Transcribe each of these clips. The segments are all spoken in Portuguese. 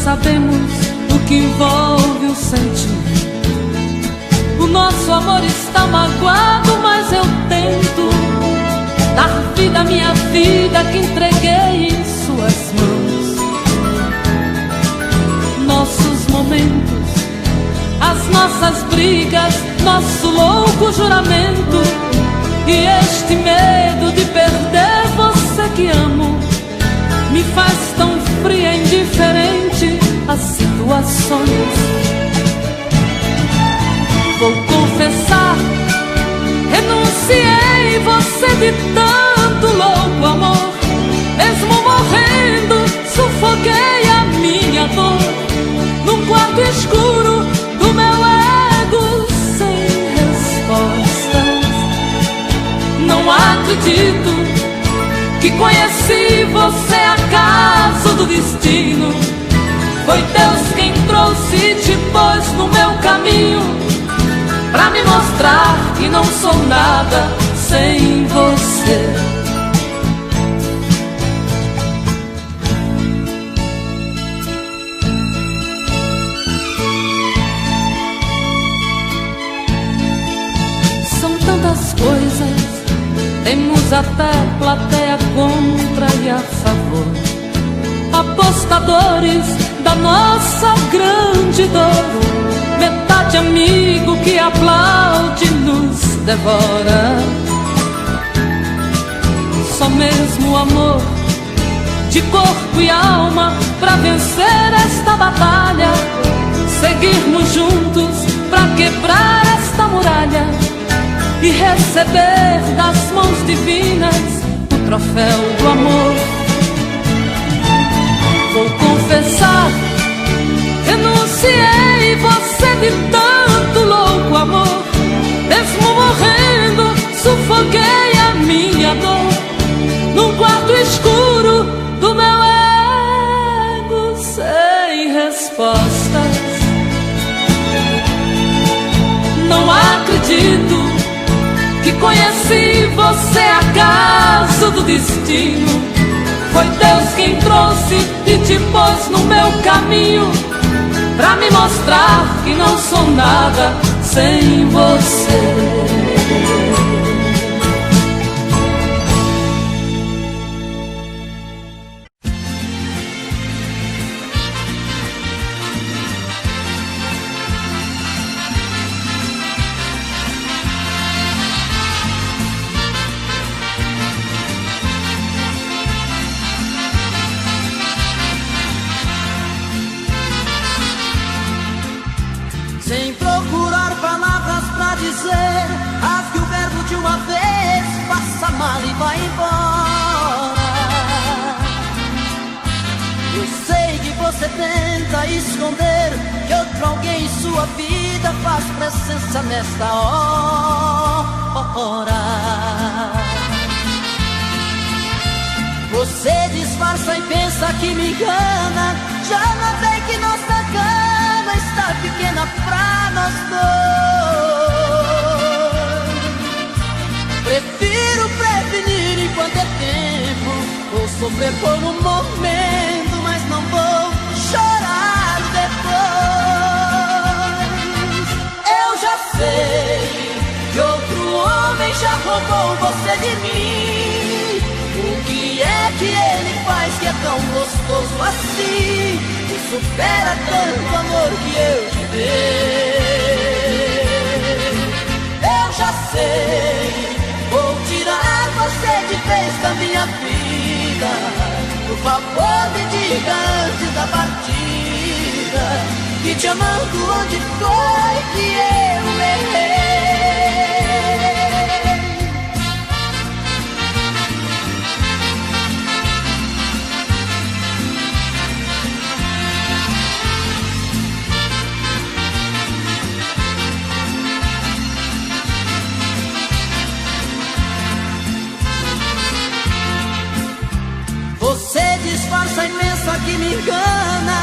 sabemos o que envolve o sentir. O nosso amor está magoado, mas eu tento dar vida à minha vida que entreguei em suas mãos. Nossos momentos, as nossas brigas, nosso louco juramento e este medo de perder você que amo me faz tão fria e indiferente às situações. Vou confessar, renunciei você de tanto louco amor. Mesmo morrendo, sufoquei a minha dor num quarto escuro do meu ego sem respostas. Não acredito que conheci você acaso do destino. Foi Deus quem trouxe e te pôs no meu caminho, pra me mostrar que não sou nada sem você. São tantas coisas, temos até plateia contra e a favor, apostadores da nossa grande dor, metade amigo que aplaude nos devora. Só mesmo o amor de corpo e alma pra vencer esta batalha, seguirmos juntos pra quebrar esta muralha e receber das mãos divinas o troféu do amor. Vou confessar, renunciei você de tanto louco amor. Mesmo morrendo, sufoquei a minha dor num quarto escuro do meu ego sem respostas. Não acredito que conheci você acaso do destino. Foi Deus quem trouxe e te pôs no meu caminho, pra me mostrar que não sou nada sem você. Sem procurar palavras pra dizer, rasgue o verbo de uma vez, passa mal e vai embora. Eu sei que você tenta esconder que outro alguém em sua vida faz presença nesta hora. Você disfarça e pensa que me engana, já notei que nossa cama está pequena pra nós dois. Prefiro prevenir enquanto é tempo, vou sofrer por um momento, mas não vou chorar depois. Eu já sei que outro homem já roubou você de mim. O que é que ele faz que é tão gostoso assim, que supera tanto amor que eu te dei? Eu já sei, vou tirar você de vez da minha vida. Por favor me diga antes da partida, que te amando onde foi que eu errei. Você disfarça e pensa que me engana,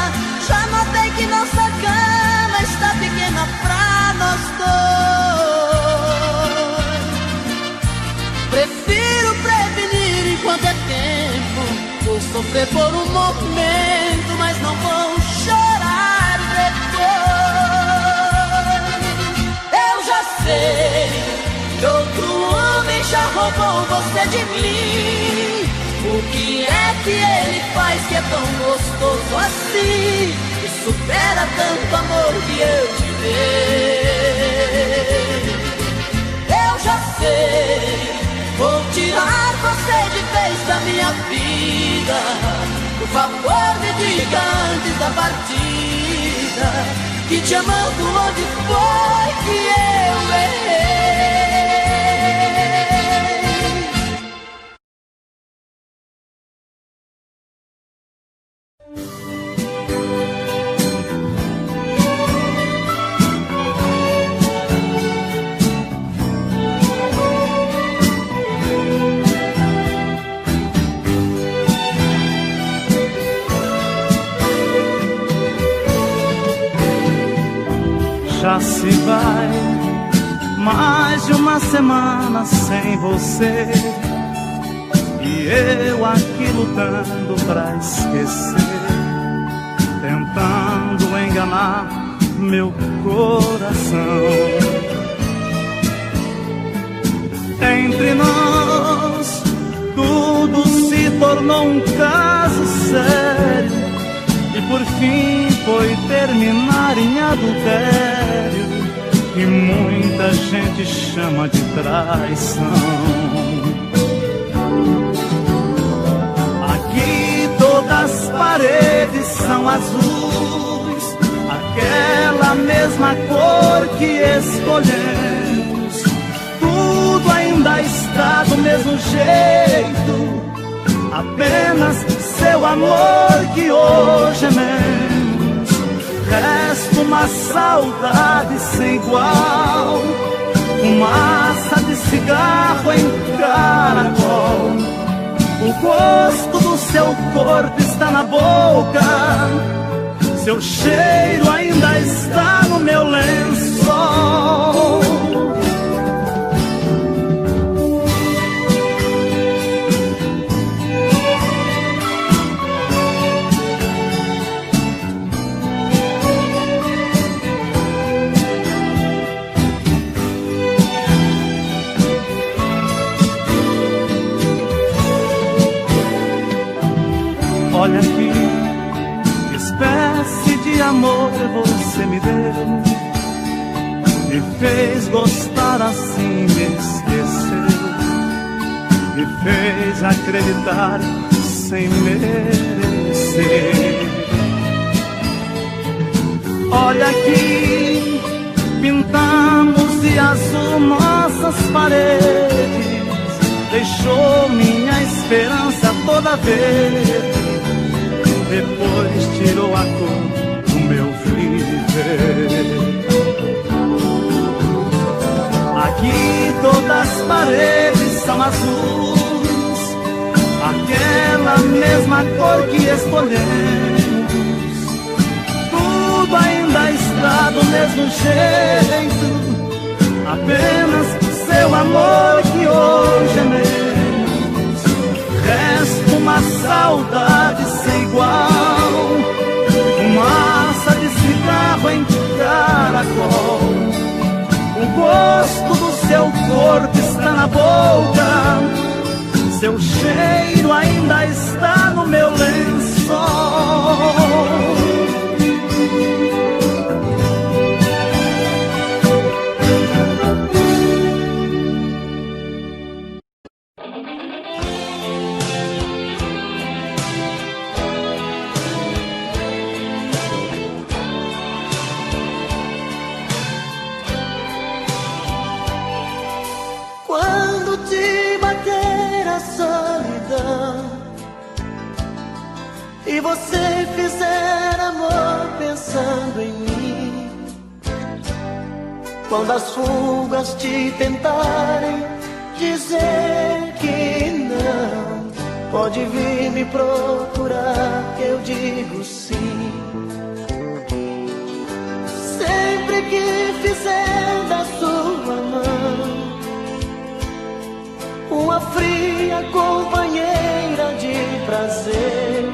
já notei que nossa cama está pequena pra nós dois. Prefiro prevenir enquanto é tempo, vou sofrer por um momento, mas não vou chorar de mim. O que é que ele faz que é tão gostoso assim, que supera tanto amor que eu te dei? Eu já sei, vou tirar você de vez da minha vida. Por favor, me diga antes da partida, que te amando onde foi que eu errei. Já se vai mais de uma semana sem você, e eu aqui lutando pra esquecer, tentando enganar meu coração. Entre nós tudo se tornou um caso sério, e por fim foi terminar em adultério, que muita gente chama de traição. Aqui todas as paredes são azuis, aquela mesma cor que escolhemos. Tudo ainda está do mesmo jeito, apenas seu amor que hoje é menos. Resta uma saudade sem igual, fumaça de cigarro em caracol. O gosto do seu corpo está na boca, seu cheiro ainda está no meu lençol. Olha aqui, que espécie de amor você me deu, me fez gostar assim, me esqueceu, me fez acreditar sem merecer. Olha aqui, pintamos de azul nossas paredes, deixou minha esperança toda verde, depois tirou a cor do meu viver. Aqui todas as paredes são azuis, aquela mesma cor que escolhemos. Tudo ainda está do mesmo jeito, apenas seu amor que hoje é menos. Resta uma saudade sem igual, fumaça de cigarro em caracol. O gosto do seu corpo está na boca, seu cheiro ainda está no meu lençol. E você fizer amor pensando em mim, quando as fugas te tentarem dizer que não, pode vir me procurar que eu digo sim. Sempre que fizer da sua mão uma fria companheira de prazer,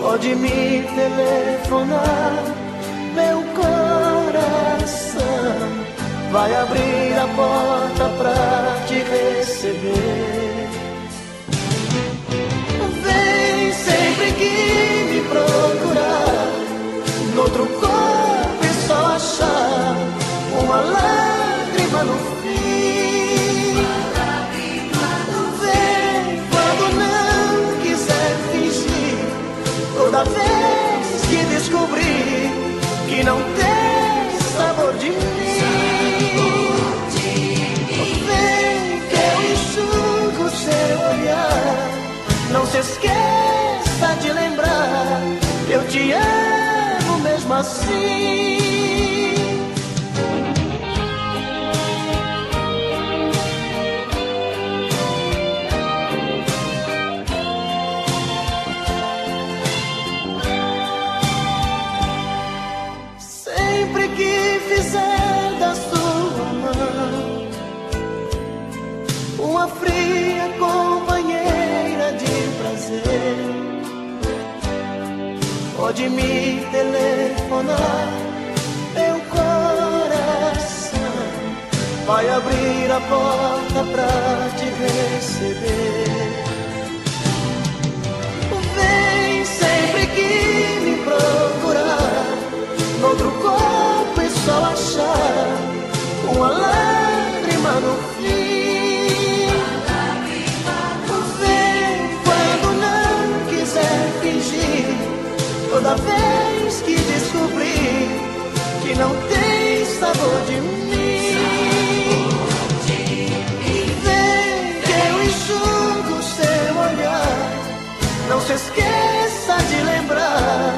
pode me telefonar, meu coração, vai abrir a porta pra te receber. Vem sempre que me procurar, noutro corpo e só achar uma lágrima no fim. Vem quando não quiser fingir, toda vez que descobrir que não tem sabor de mim. Vem que eu enxugo seu olhar, não se esqueça de lembrar, eu te amo mesmo assim. Sempre que fizer da sua mão uma fria companheira de prazer, pode me telefonar, meu coração vai abrir a porta pra te receber. Vem sempre que me procurar, noutro corpo e só achar uma lágrima no fim. Vem quando não quiser fingir, toda vez que descobrir que não tem sabor de mim. Vem que eu enxugo seu olhar, não se esqueça de lembrar,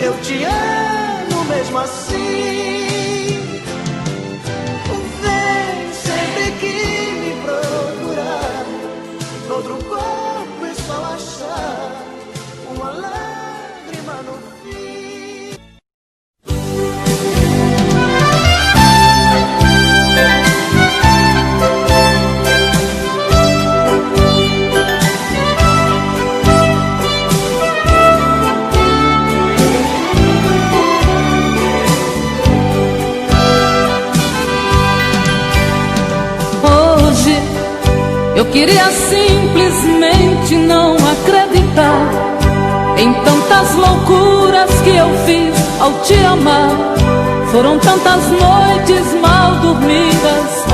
eu te amo mesmo assim. Vem sempre que me procurar, noutro corpo e só achar uma lágrima no fim. Hoje eu queria simplesmente não acreditar em tantas loucuras que eu fiz ao te amar. Foram tantas noites mal dormidas,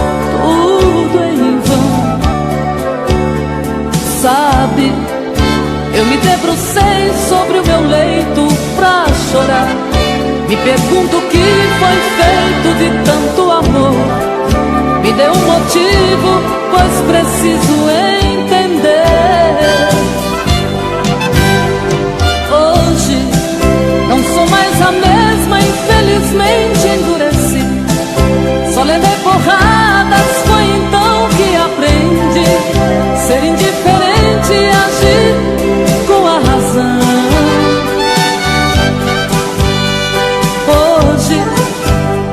tudo em vão. Sabe, eu me debrucei sobre o meu leito pra chorar. Me pergunto o que foi feito de tanto amor. Me dê um motivo, pois preciso entender. Hoje não sou mais a mesma, infelizmente endureci. Só levei porradas, foi então que aprendi ser indiferente e agir com a razão. Hoje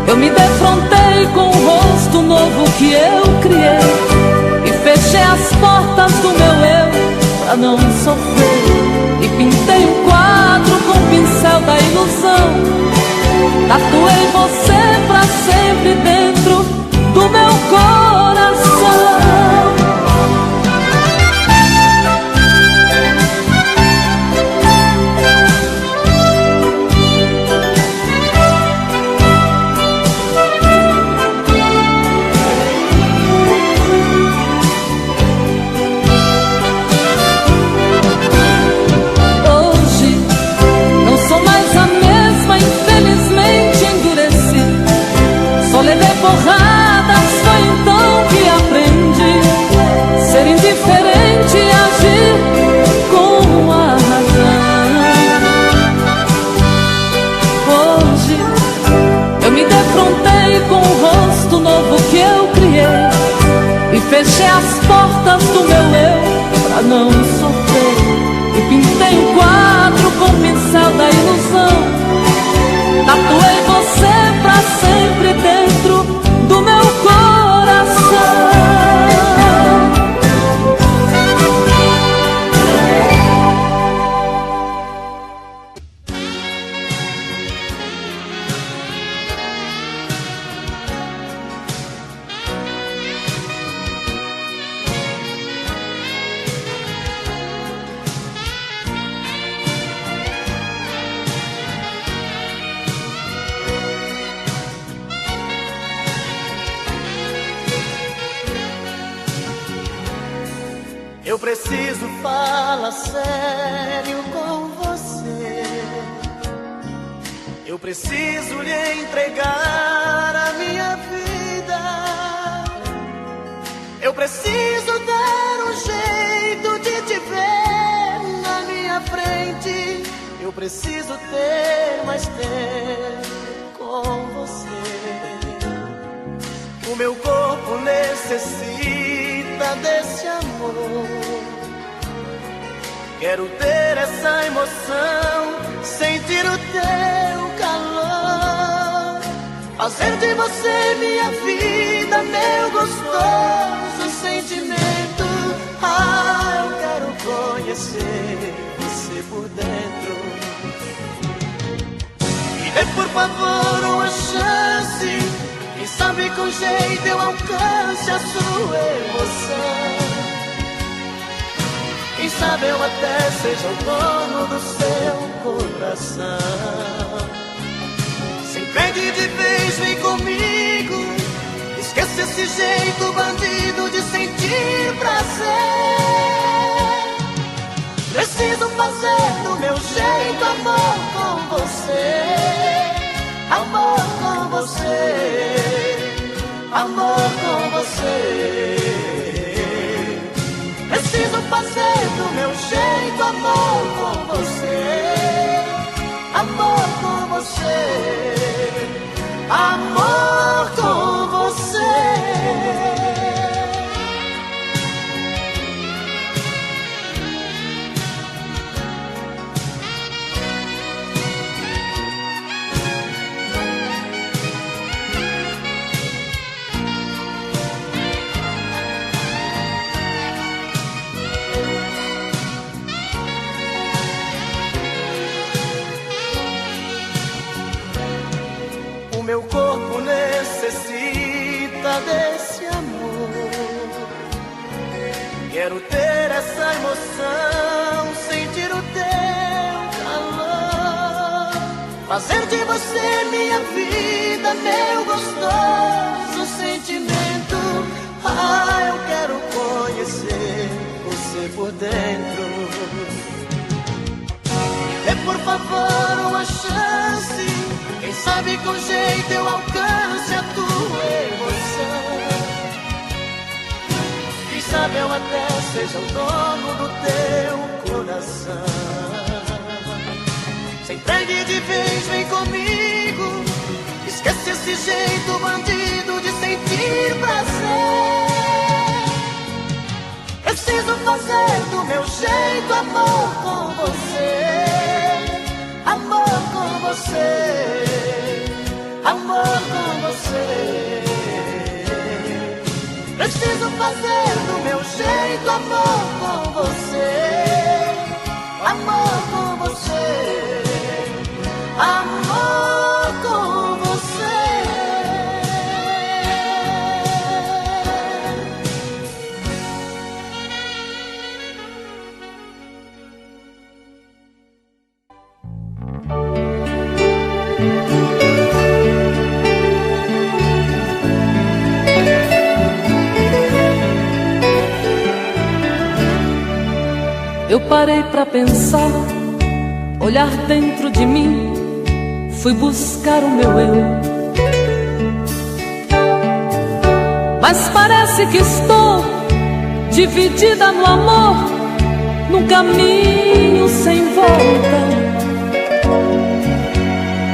eu me defrontei com o rosto novo que eu criei e fechei as portas do meu eu pra não sofrer. E pintei um quadro com o pincel da ilusão. Tatuei você pra sempre dentro do meu coração. Porradas, foi então que aprendi ser indiferente e agir com a razão. Hoje eu me defrontei com o rosto novo que eu criei e fechei as portas do meu eu pra não sofrer. E pintei um quadro com o pincel da ilusão. Tatuei você pra sempre dentro do meu coração. Eu preciso falar sério com você. Eu preciso lhe entregar a minha vida. Eu preciso dar um jeito de te ver na minha frente. Eu preciso ter mais tempo com você. O meu corpo necessita desse amor. Quero ter essa emoção, sentir o teu calor, fazer de você minha vida, meu gostoso sentimento. Ah, eu quero conhecer você por dentro. Me dê por favor uma chance, quem sabe com jeito eu alcance a sua emoção. Quem sabe eu até seja o dono do seu coração. Se entregue de vez, vem comigo. Esqueça esse jeito bandido de sentir prazer. Preciso fazer do meu jeito amor com você. Amor com você. Amor com você. Preciso fazer do meu jeito amor com você. Amor com você. Amor com você. Meu corpo necessita desse amor. Quero ter essa emoção, sentir o teu calor, fazer de você minha vida, meu gostoso sentimento. Ah, eu quero conhecer você por dentro. Dê por favor uma chance, quem sabe com jeito eu alcance a tua emoção. Quem sabe eu até seja o dono do teu coração. Se entregue de vez, vem comigo. Esquece esse jeito bandido de sentir prazer. Preciso fazer do meu jeito amor com você. Amor com você. Amor com você. Preciso fazer do meu jeito amor com você. Amor com você. Amor com você. Eu parei pra pensar, olhar dentro de mim, fui buscar o meu eu. Mas parece que estou dividida no amor, num caminho sem volta.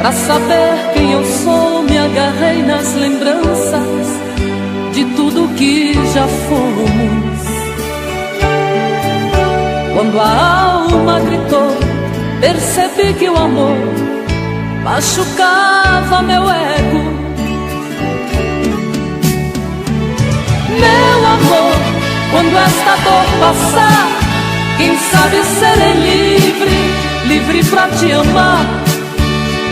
Pra saber quem eu sou, me agarrei nas lembranças de tudo que já fomos. Quando a alma gritou, percebi que o amor machucava meu ego. Meu amor, quando esta dor passar, quem sabe serei livre, livre pra te amar,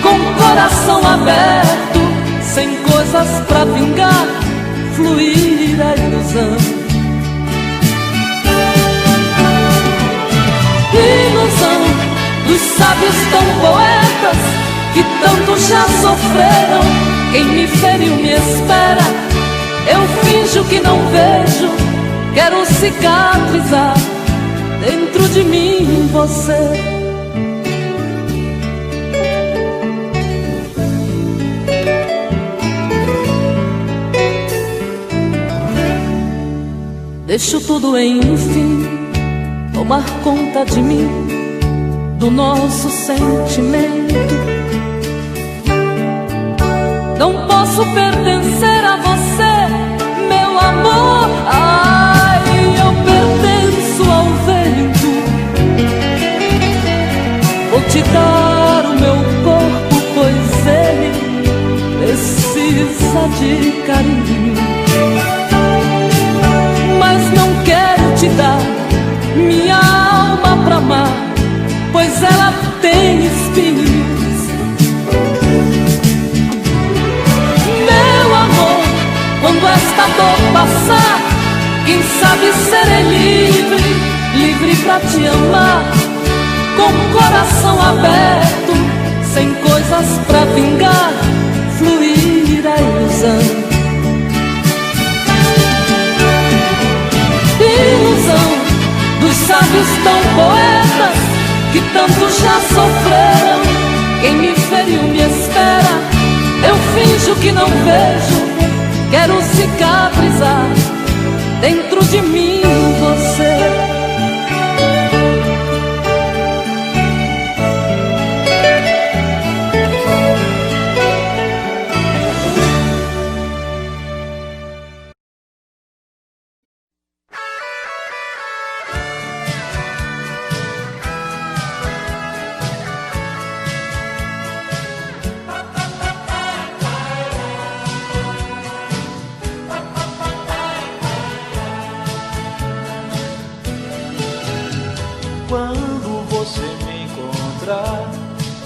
com o coração aberto, sem coisas pra vingar, fluir a ilusão. Ilusão dos sábios tão poetas que tanto já sofreram. Quem me feriu me espera, eu finjo que não vejo, quero cicatrizar dentro de mim você. Deixo tudo, enfim, tomar conta de mim, do nosso sentimento. Não posso pertencer a você, meu amor. Ai, eu pertenço ao vento. Vou te dar o meu corpo, pois ele precisa de carinho. Mas não quero te dar minha alma pra amar, pois ela tem espinhos. Meu amor, quando esta dor passar, quem sabe serei livre, livre pra te amar, com o coração aberto, sem coisas pra vingar, fluir a ilusão. Ilusão dos sábios tão poetas que tanto já sofreram. Quem me feriu me espera, eu finjo que não vejo. Quero cicatrizar dentro de mim você. Quando você me encontrar,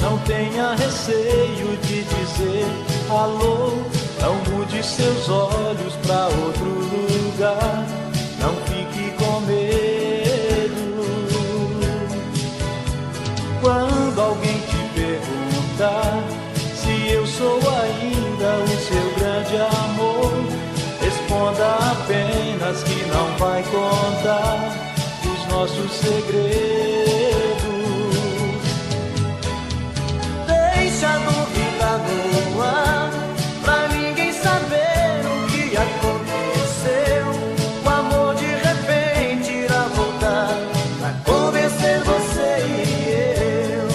não tenha receio de dizer alô. Não mude seus olhos pra outro lugar, não fique com medo. Quando alguém te perguntar se eu sou ainda o seu grande amor, responda apenas que não vai contar nossos segredos. Deixa a dúvida no ar, pra ninguém saber o que aconteceu. O amor de repente irá voltar pra convencer você e eu.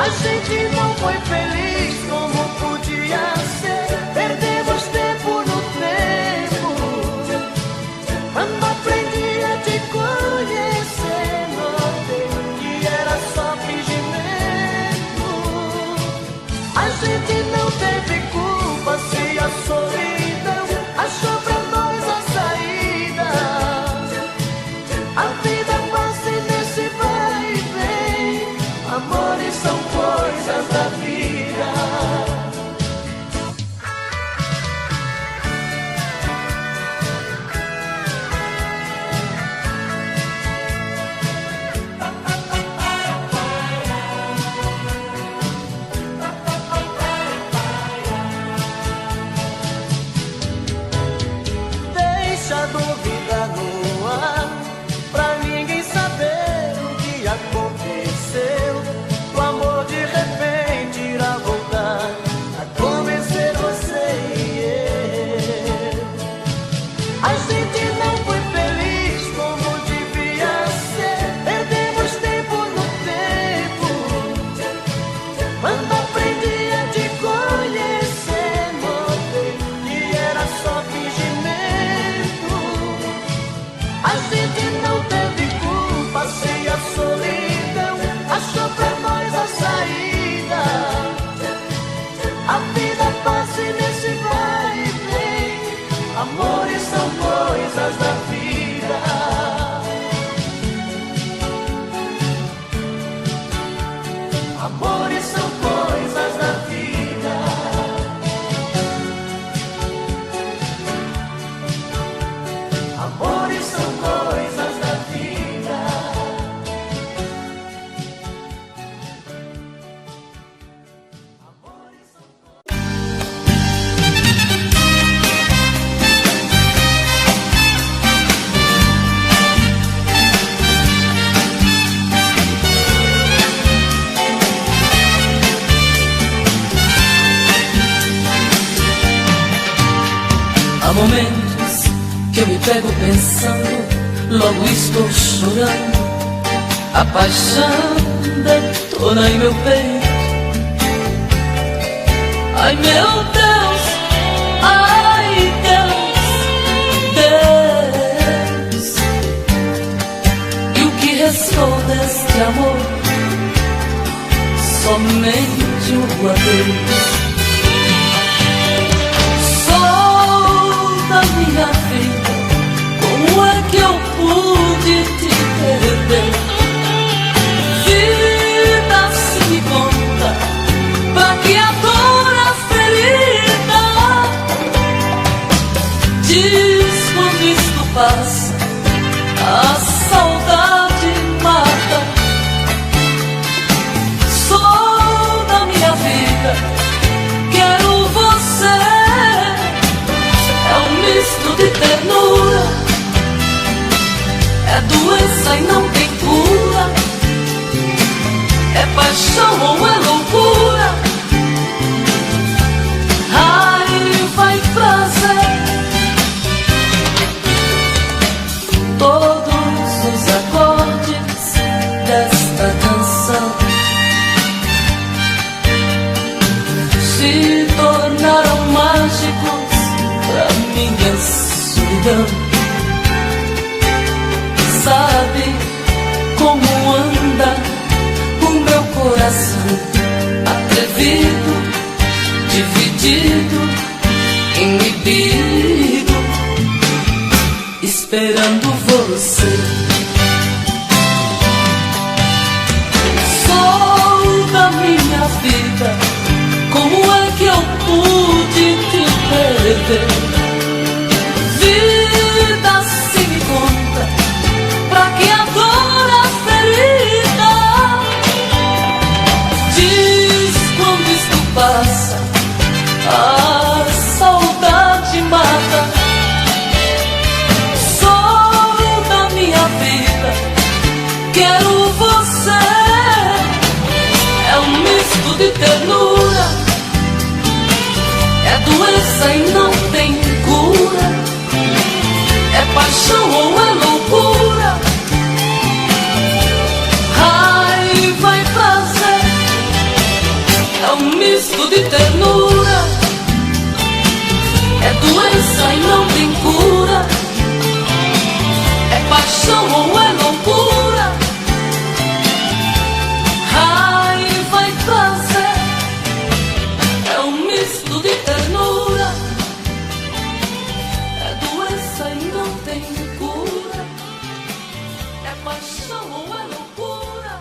A gente não foi feliz como podia ser, perdemos tempo no tempo. Quando aprendi a te conhecer, notei que era só fingimento. A gente não teve culpa se a solidão achou pra nós a saída. A vida passa e nesse vai e vem, amores são coisas da vida. momentos que eu me pego pensando, logo estou chorando. A paixão detona em meu peito. Ai meu Deus, ai Deus, Deus. E o que restou deste amor? Somente o adeus. Da minha vida, como é que eu pude te perder? Vida, se me conta, pra que a dor, a ferida? Diz quando isto passa, a saudade mata. Sou da minha vida, quero você. Misto de ternura, é doença e não tem cura, é paixão ou é loucura, raiva e prazer. Todos os acordes desta canção se tornaram mágicos pra minha solidão. Sabe como anda o meu coração? Atrevido, dividido, inibido, esperando você. Sou da minha vida, como é que eu pude te perder? Vida, se me conta, pra que a dor, a ferida? Diz quando isto passa, a saudade mata. Sou da minha vida, quero você. É um misto de ternura, é doença e não tem cura, é paixão ou é loucura, raiva e prazer. É um misto de ternura, é doença e não tem cura, é paixão ou é loucura, raiva e prazer. É um misto de ternura, é doença e não tem cura, é paixão ou é loucura.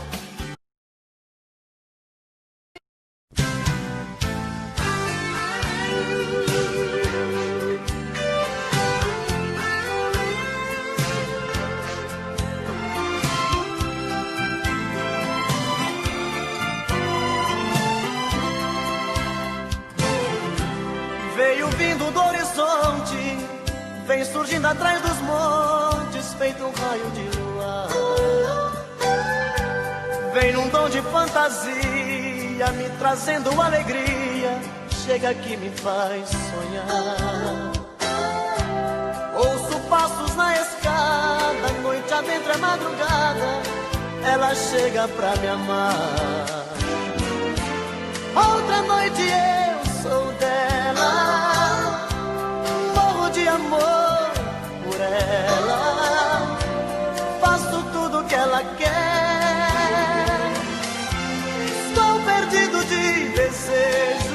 Veio vindo do horizonte, vem surgindo atrás dos montes, feito um raio de lua. Vem num dom de fantasia, me trazendo alegria, chega que me faz sonhar. Ouço passos na escada, noite adentro é madrugada, ela chega pra me amar. Outra noite eu sou dela, morro de amor por ela, faço tudo que ela quer. Estou perdido de desejos,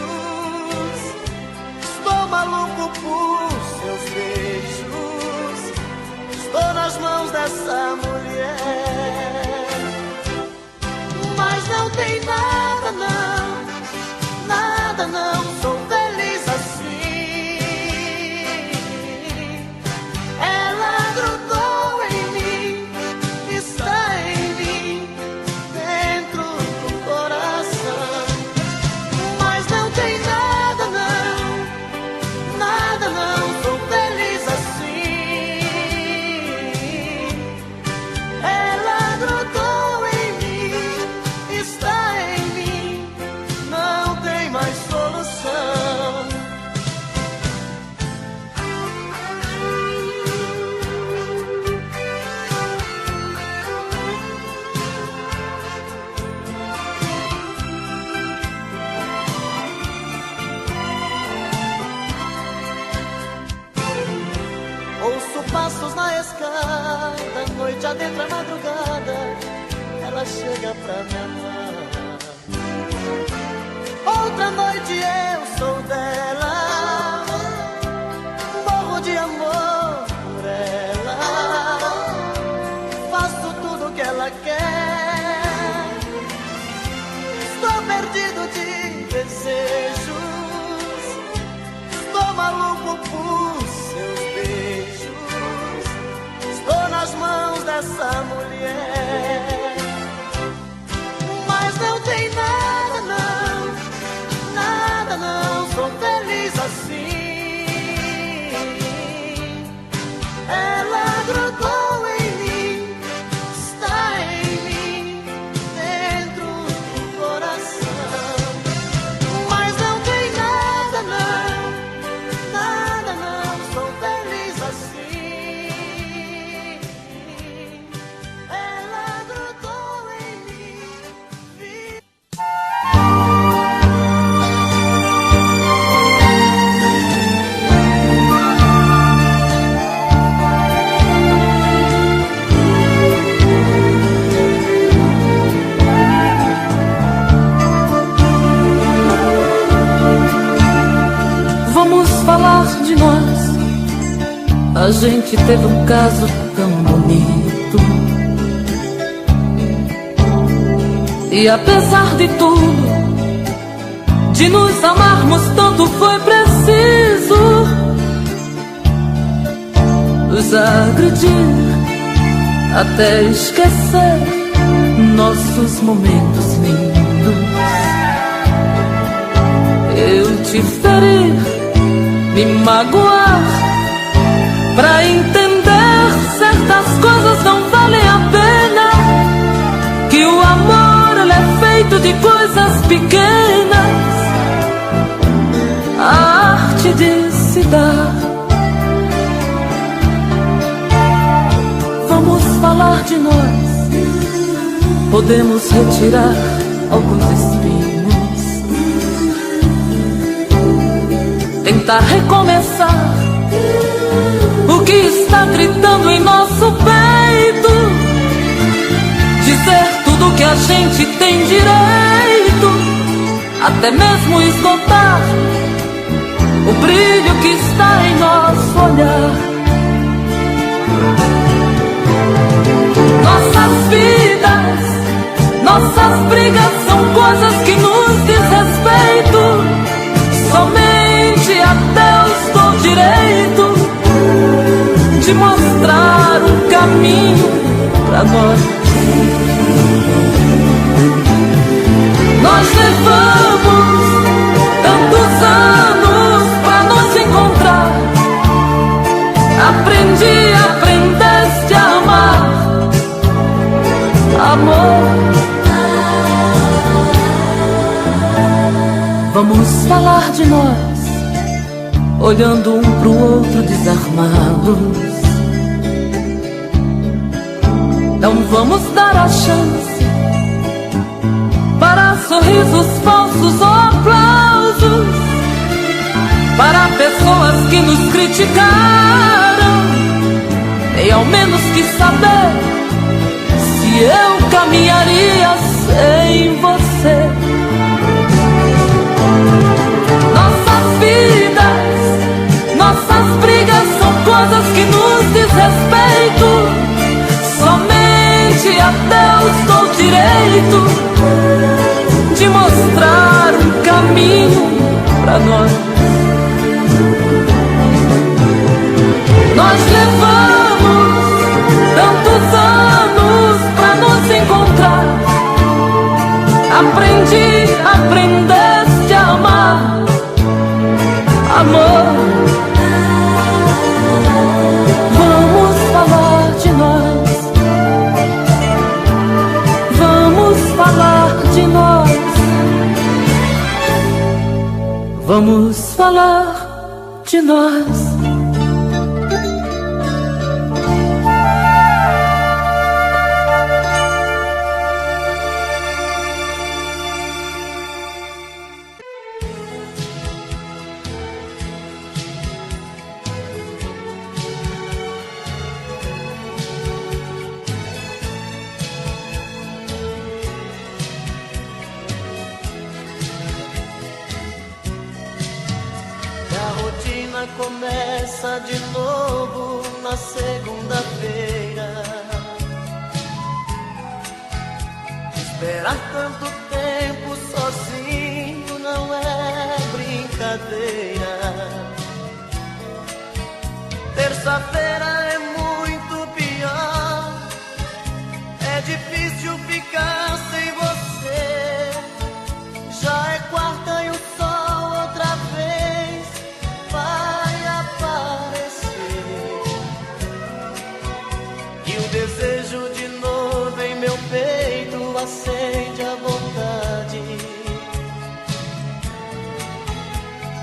estou maluco por seus beijos, estou nas mãos dessa mulher. Mas não tem nada não, nada não, sou feliz assim. Ela grudou em mim, está em mim, dentro do coração. Mas não tem nada não, nada não, sou feliz assim. escada, noite adentro a madrugada, ela chega pra me amar. Outra noite eu sou dela, morro de amor por ela, faço tudo que ela quer, estou perdido de desejos, estou maluco por seus beijos, estou nas mãos dessa mulher. Mas não tem nada não, nada não, sou feliz assim. Ela grudou em mim, está em mim, dentro do coração. Mas não tem nada não, nada não, sou feliz assim. Ela grudou em mim. Vamos falar de nós. A gente teve um caso tão bonito, e apesar de tudo, de nos amarmos tanto, foi preciso nos agredir até esquecer nossos momentos lindos. Eu te ferir, me magoar, pra entender certas coisas não valem a pena, que o amor ele é feito de coisas pequenas, a arte de se dar. Vamos falar de nós, podemos retirar alguns espinhos, tentar recomeçar o que está gritando em nosso peito, dizer tudo que a gente tem direito, até mesmo esgotar o brilho que está em nosso olhar. Nossas vidas, nossas brigas são coisas que nos diz respeito, somente a Deus dou direito de mostrar um caminho pra nós. Nós levamos tantos anos pra nos encontrar. Aprendeste a amar, amor. Vamos falar de nós, olhando um pro outro desarmados. Não vamos dar a chance para sorrisos falsos ou aplausos, para pessoas que nos criticaram, nem ao menos quis saber se eu caminharia sem você. Nossas vidas, nossas brigas são coisas que nos diz respeito, somente a Deus dou direito de mostrar um caminho pra nós. Nós levamos tantos anos pra nos encontrar. Aprendeste a amar, amor. Vamos falar de nós, vamos falar de nós, vamos falar de nós. semana começa de novo na segunda-feira. Esperar tanto tempo sozinho não é brincadeira. Terça-feira é muito pior. É difícil ficar sem você. Já é quarta e o sol outra vez vai aparecer. E o desejo de novo em meu peito acende a vontade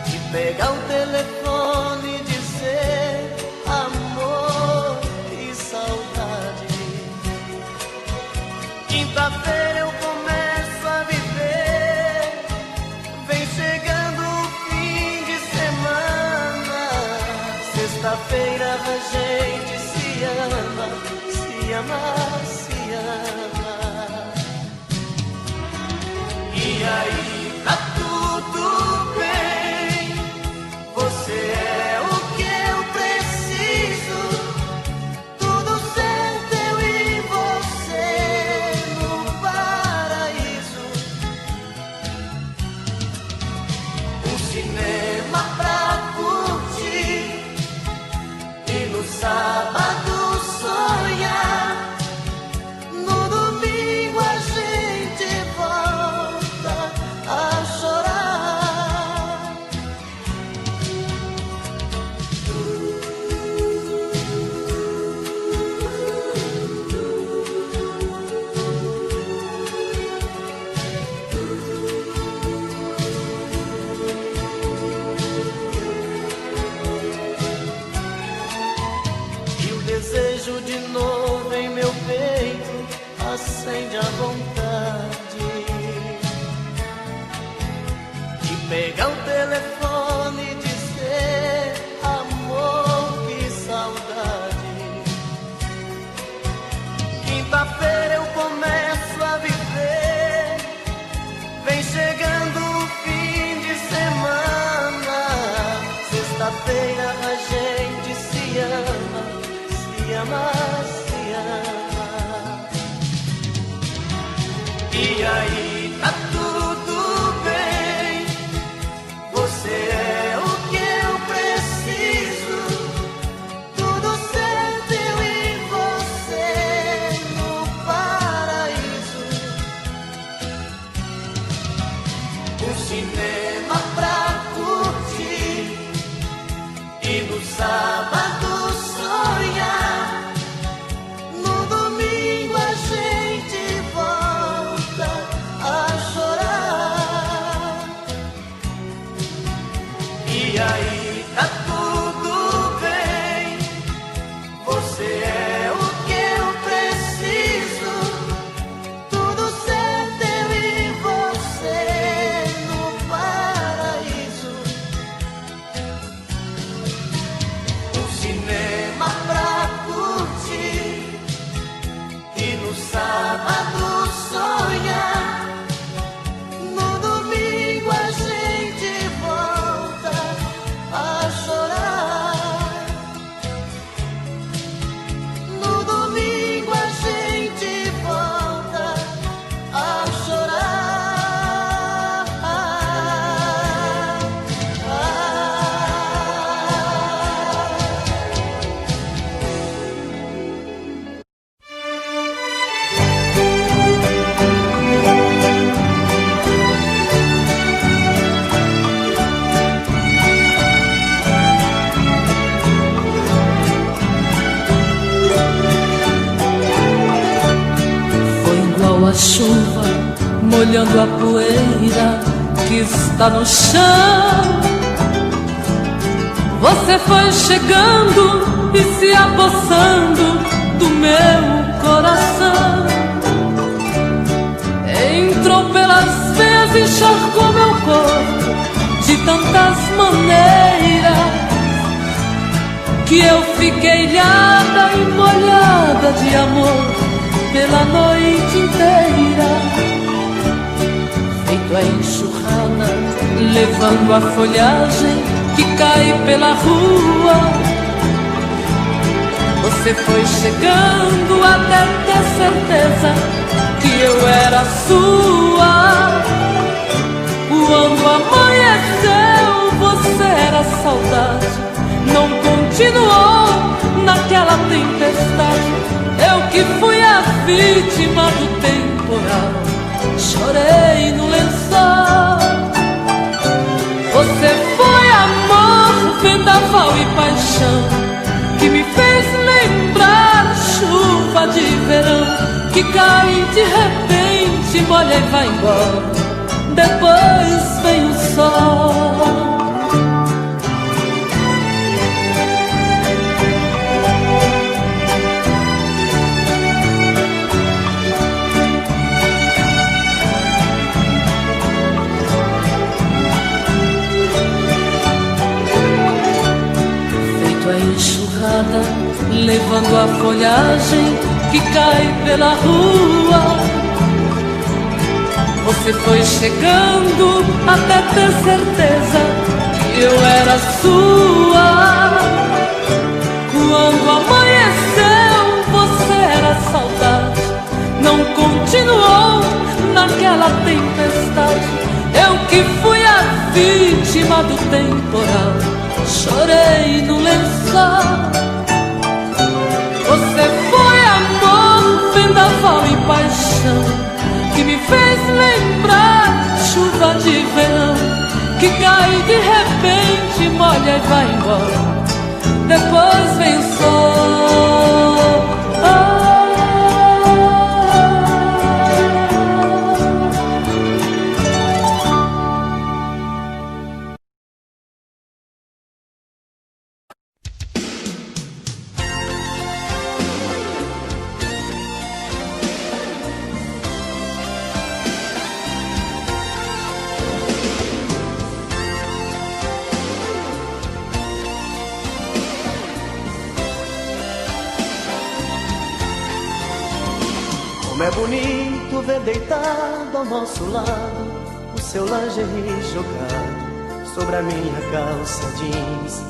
de pegar o telefone e dizer amor e saudade. Quinta-feira eu começo a viver, vem chegando o fim de semana. Sexta-feira a gente se ama, se ama, se ama. E aí tá tudo bem, você é o que eu preciso. Tudo certo, eu e você no paraíso. Um cinema pra curtir e no sábado sonhar. No domingo a gente volta a chorar. E o desejo de novo em meu peito acende a vontade de pegar o telefone e dizer amor, que saudade. Quinta-feira eu começo a viver, vem chegando o fim de semana. Sexta-feira a gente se ama, se ama, se ama. E aí tá tudo bem, você é o que eu preciso. Tudo certo, eu e você no paraíso. Um cinema pra curtir e no sábado sonhar. No domingo a gente volta a chorar. E aí tá tudo bem, você é o que eu preciso. Tudo certo, eu e você no paraíso. Um cinema pra curtir e no sábado sonhar. No domingo a gente volta a chorar. No domingo a gente volta a chorar. Foi igual a chuva molhando a poeira que está no chão. Você foi chegando e se apossando do meu coração. Entrou pelas veias e encharcou meu corpo de tantas maneiras que eu fiquei ilhada e molhada de amor pela noite inteira. Feito a enxurrada, levando a folhagem que cai pela rua. Você foi chegando até ter certeza que eu era sua. Quando amanheceu, você era saudade. Não continuou naquela tempestade. Eu que fui a vítima do temporal, chorei no lençol. Você foi amor, vendaval e paixão, que me fez lembrar chuva de verão, que cai de repente, molha e vai embora. Depois vem o sol. Feito a enxurrada, levando a folhagem que cai pela rua. Você foi chegando até ter certeza que eu era sua. Quando amanheceu, você era saudade. Não continuou naquela tempestade. Eu que fui a vítima do temporal, chorei no lençol. Você foi amor, vendaval e paixão, que me fez lembrar chuva de verão, que cai de repente, molha e vai embora. Depois vem o sol. Como é bonito ver deitado ao nosso lado o seu lingerie jogado sobre a minha calça jeans,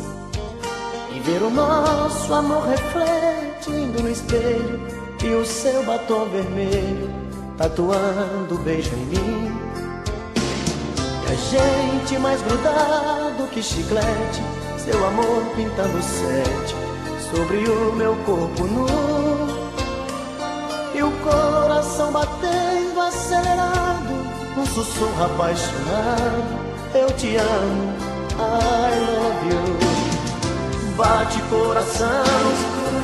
e ver o nosso amor refletindo no espelho e o seu batom vermelho tatuando beijo em mim. E a gente mais grudado que chiclete, seu amor pintando 7 sobre o meu corpo nu. E o coração batendo acelerado, um sussurro apaixonado: eu te amo, I love you. Bate coração,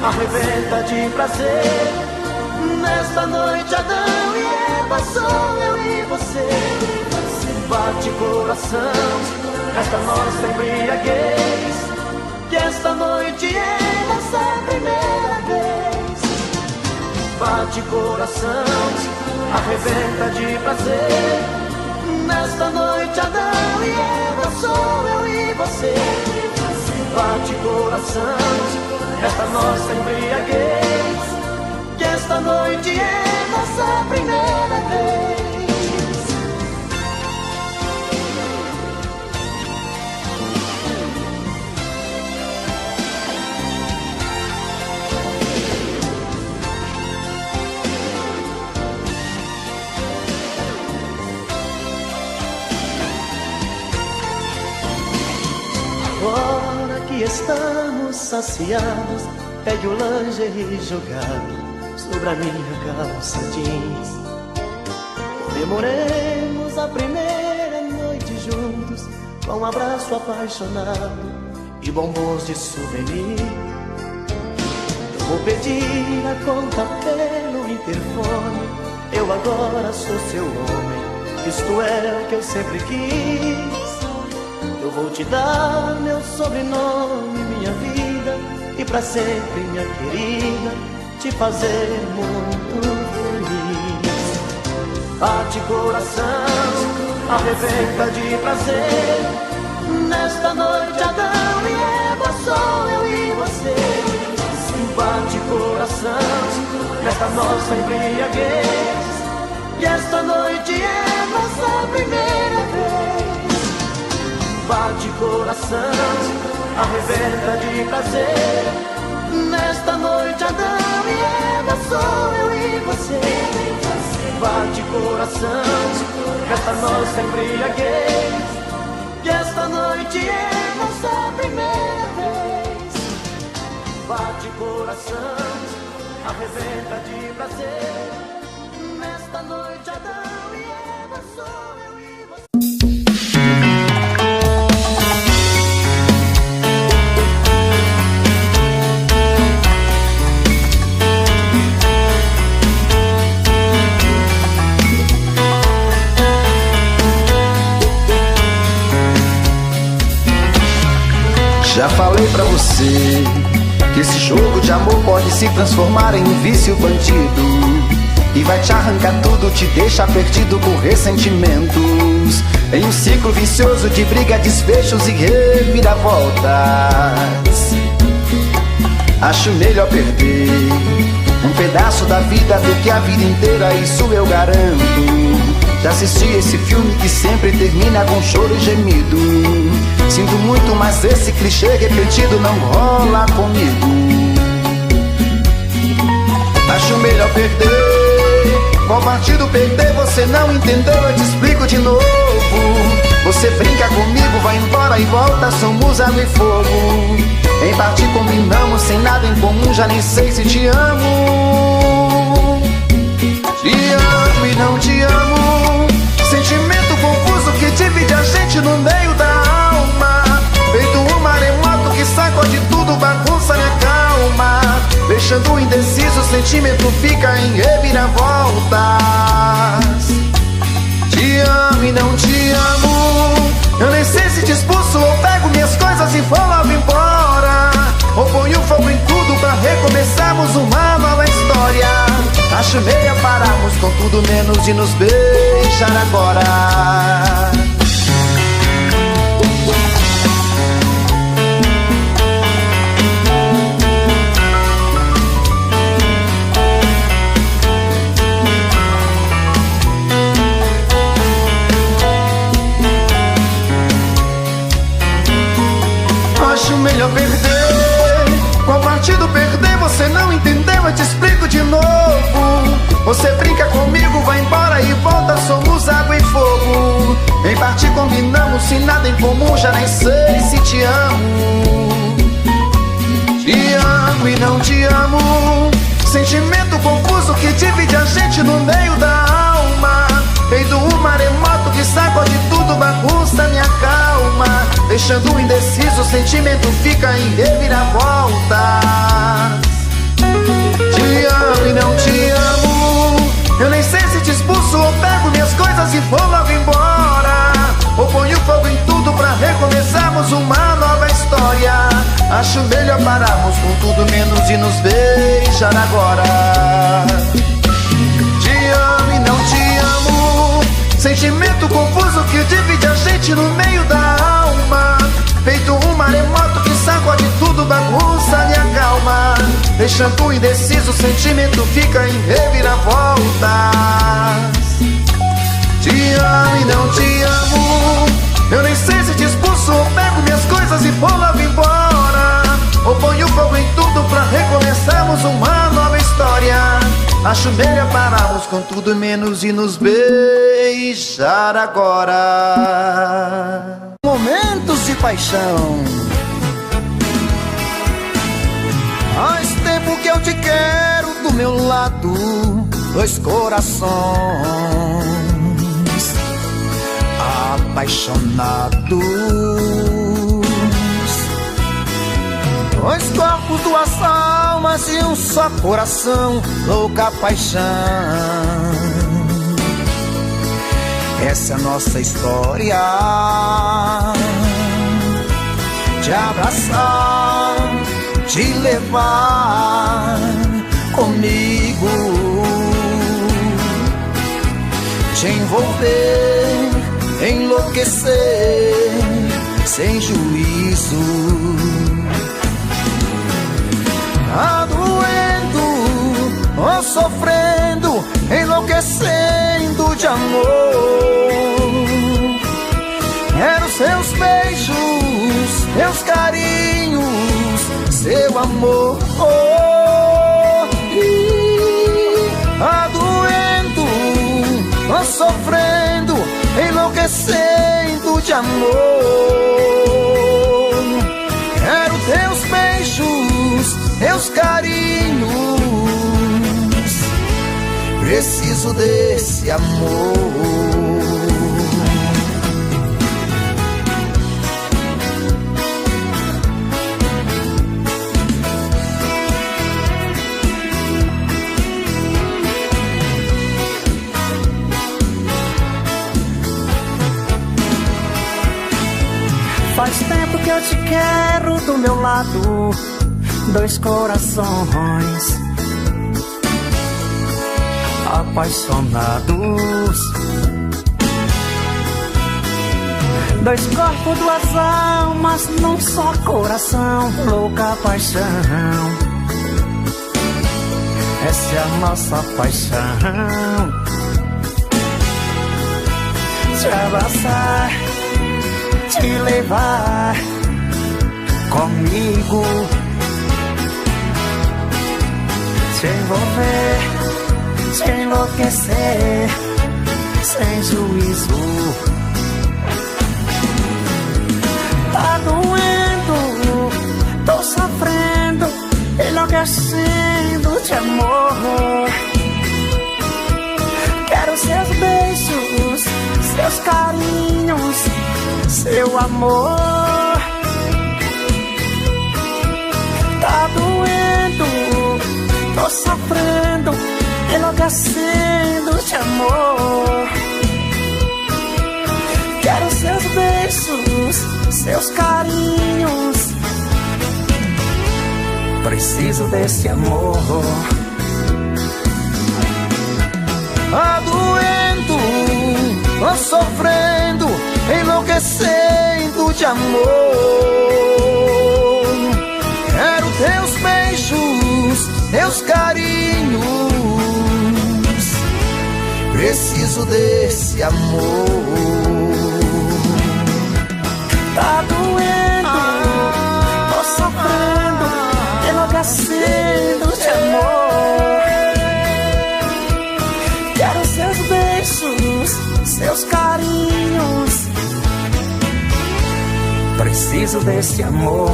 arrebenta de prazer. Nesta noite Adão e Eva, sou eu e você. Bate coração, esta nossa embriaguez, que esta noite é nossa primeira vez. Bate coração, arrebenta de prazer. Nesta noite Adão e Eva, sou eu e você. Bate coração, esta nossa embriaguez, que esta noite é nossa primeira vez. Agora que estamos saciados, pegue o lingerie jogado sobre a minha calça jeans. Comemoremos a primeira noite juntos, com um abraço apaixonado e bombons de souvenir. Eu vou pedir a conta pelo interfone, eu agora sou seu homem, isto é o que eu sempre quis. Eu vou te dar meu sobrenome, minha vida, e pra sempre, minha querida, te fazer muito feliz. Bate coração, arrebenta de prazer. Nesta noite Adão e Eva, sou eu e você. Bate coração, nesta nossa embriaguez, e esta noite é nossa primeira vez. bate coração, arrebenta de prazer. Nesta noite Adão e Eva, sou eu e você. Bate coração, esta nossa embriaguez, que esta noite é nossa primeira vez. Bate coração, arrebenta de prazer. Nesta noite Adão e Eva, sou eu e você. Já falei pra você que esse jogo de amor pode se transformar em um vício bandido, e vai te arrancar tudo, te deixar perdido por ressentimentos, em um ciclo vicioso de briga, desfechos e reviravoltas. Acho melhor perder um pedaço da vida do que a vida inteira, isso eu garanto. Já assisti esse filme que sempre termina com choro e gemido. Sinto muito, mas esse clichê repetido não rola comigo. Acho melhor perder. Qual partido perder? Você não entendeu, eu te explico de novo. Você brinca comigo, vai embora e volta, somos água e fogo. Em partir combinamos, sem nada em comum, já nem sei se te amo. Te amo e não te amo, sentimento confuso que divide a gente no meio da alma. Feito um maremoto que sacode tudo, bagunça minha calma. Deixando indeciso, o sentimento fica em reviravoltas. Te amo e não te amo, eu nem sei se te expulso ou pego minhas coisas e vou logo embora, ou ponho fogo em tudo pra recomeçarmos uma nova história. Acho meio pararmos com tudo menos de nos beijar agora. Acho melhor perder. Qual partido perder? Você não entendeu, eu te explico de novo. Você brinca comigo, vai embora e volta, somos água e fogo. Em partir combinamos, sem nada em comum, já nem sei se te amo. Te amo e não te amo, sentimento confuso que divide a gente no meio da alma. Feito um maremoto que sacode tudo, bagunça minha calma. Deixando indeciso, o sentimento fica em reviravoltas. Te amo e não te amo, eu nem sei se te expulso ou pego minhas coisas e vou logo embora, ou ponho fogo em tudo pra recomeçarmos uma nova história. Acho melhor pararmos com tudo menos de nos beijar agora. Te amo e não te amo, sentimento confuso que divide a gente no meio da alma. Feito um maremoto que sacode tudo, bagunça minha calma. Deixando indeciso, o sentimento fica em reviravoltas. Te amo e não te amo, eu nem sei se te expulso ou pego minhas coisas e vou logo embora, ou ponho fogo em tudo pra recomeçarmos uma nova história. Acho melhor pararmos com tudo menos de nos beijar agora. Momentos de paixão. Faz tempo que eu te quero do meu lado, dois corações apaixonados, dois corpos, duas almas e um só coração, louca paixão. Essa é a nossa história, te abraçar, te levar comigo, te envolver, enlouquecer sem juízo. Tá doendo ou sofrendo, enlouquecendo de amor. Quero seus beijos, meus carinhos, seu amor. Adoendo, sofrendo, enlouquecendo de amor. Quero teus beijos, teus carinhos, preciso desse amor. Faz tempo que eu te quero do meu lado, dois corações apaixonados, dois corpos, duas almas num só coração, louca paixão. Essa é a nossa paixão. Te abraçar, te levar comigo, te envolver, te enlouquecer, sem juízo. Tá doendo, tô sofrendo, enlouquecendo de amor. Quero seus beijos, seus carinhos, seu amor. Tá doendo, tô sofrendo, enlouquecendo de amor. Quero seus beijos, seus carinhos, preciso desse amor. Adoendo, sofrendo, enlouquecendo de amor. Quero teus beijos, teus carinhos, preciso desse amor. Tá doendo, tô sofrendo, enlouquecendo de amor. Quero seus beijos, seus carinhos, preciso desse amor.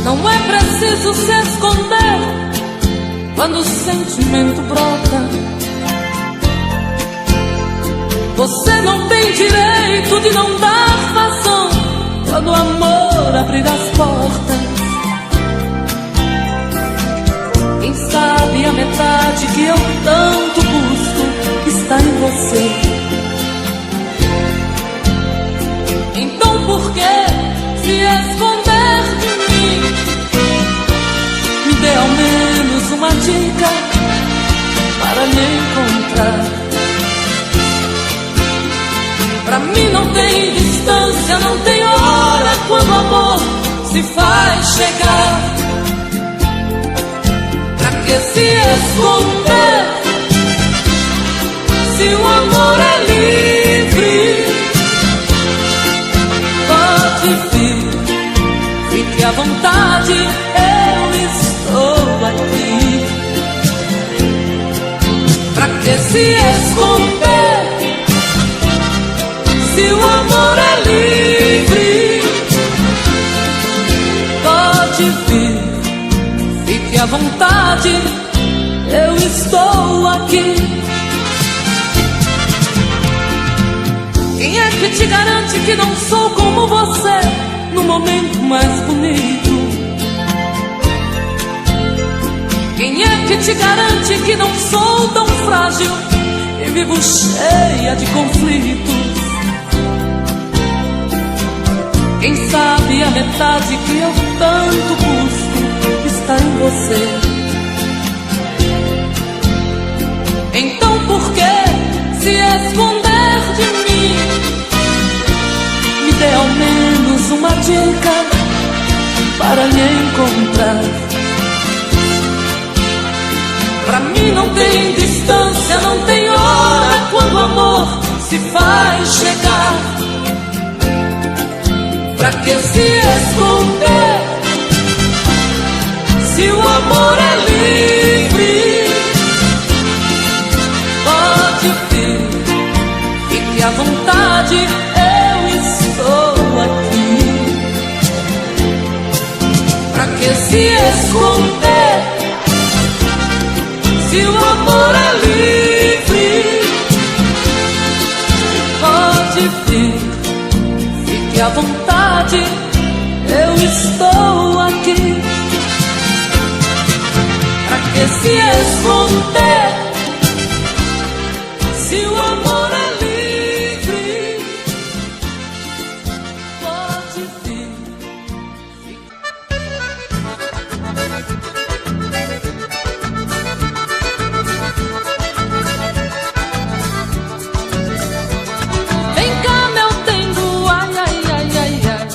Não é preciso se esconder quando o sentimento brota. Você não tem direito de não dar vazão quando o amor abrir as portas. Quem sabe a metade que eu tanto busco está em você. Então por que se esconder de mim? Me dê ao menos uma dica para me encontrar. Pra mim não tem distância, não tem hora quando o amor se faz chegar. Pra que se esconder se o amor é livre? Pode vir, fique à vontade, eu estou aqui. Pra que se esconder se o amor é livre? Pode vir, fique à vontade, eu estou aqui. Quem é que te garante que não sou como você no momento mais bonito? Quem é que te garante que não sou tão frágil e vivo cheia de conflitos? Quem sabe a metade que eu tanto busco está em você. por que se esconder de mim. Me dê ao menos uma dica para lhe encontrar. Pra mim não tem distância, não tem hora quando o amor se faz chegar. Pra que se esconder se o amor é livre? Pode vir, fique à vontade, eu estou aqui. Pra que se esconder se o amor é livre? Pode vir, fique à vontade, eu estou aqui. Pra que se esconder se o amor é livre? Pode vir. Vem cá, meu dengo, ai, ai, ai, ai, ai.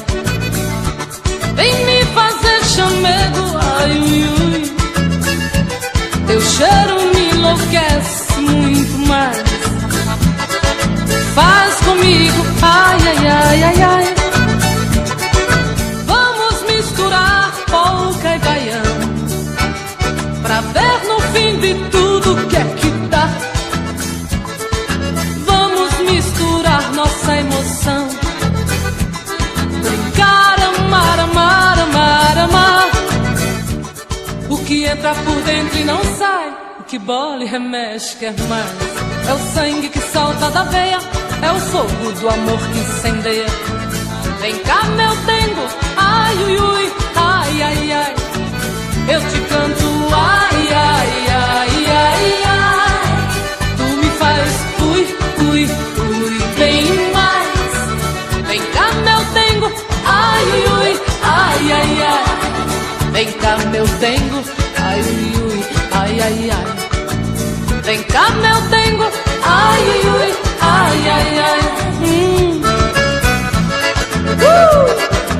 Vem me fazer chamego, ai, ui, ui. Teu cheiro me enlouquece muito mais. Faz comigo, ai, ai, ai, ai, ai. Vamos misturar polca e baião pra ver no fim de tudo que é que dá. Vamos misturar nossa emoção, brincar, amar, amar, amar, amar. O que entra por dentro e não sai, o que bola e remexe quer mais. É o sangue que salta da veia, é o fogo do amor que incendeia. Vem cá, meu dengo, ai, ui, ui, ai, ai, ai. Eu te canto, ai, ai, ai, ai, ai. Tu me faz, ui, ui, ui, bem mais. Vem cá, meu dengo, ai, ui, ui, ai, ai, ai. Vem cá, meu dengo, ai, ui, ui, ai, ai, ai. Vem cá, meu dengo, ai, ui, ui, ai, ai, ai.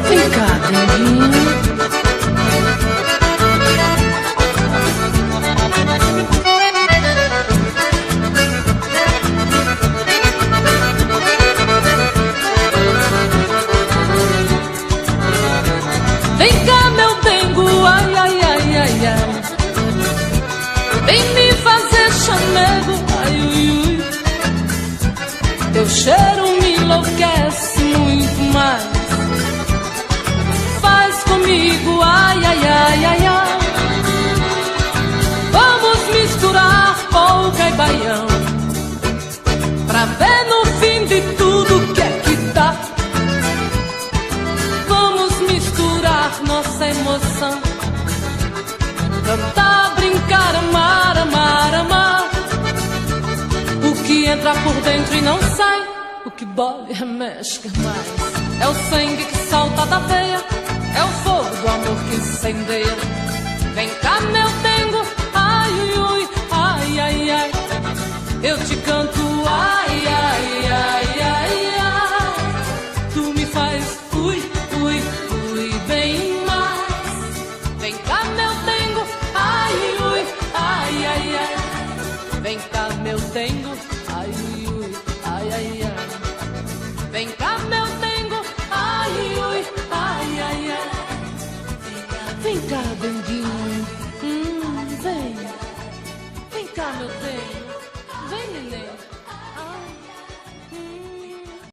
Vem cá, denguinho. Vem cá, meu dengo, ai, ai, ai, ai, ai. Vem me fazer chamego, ai, ui, ui. Teu cheiro me enlouquece muito mais. Faz comigo, ai, ai, ai, ai, ai. Vamos misturar polca e baião pra ver no fim de tudo que é que dá. Vamos misturar nossa emoção, cantar, brincar, amar, amar, amar. O que entra por dentro e não sai, o que bola e remexe quer mais. É o sangue que salta da veia, é o fogo do amor que incendeia. Vem cá, meu dengo, ai, ui, ui, ai, ai, ai. Eu te canto,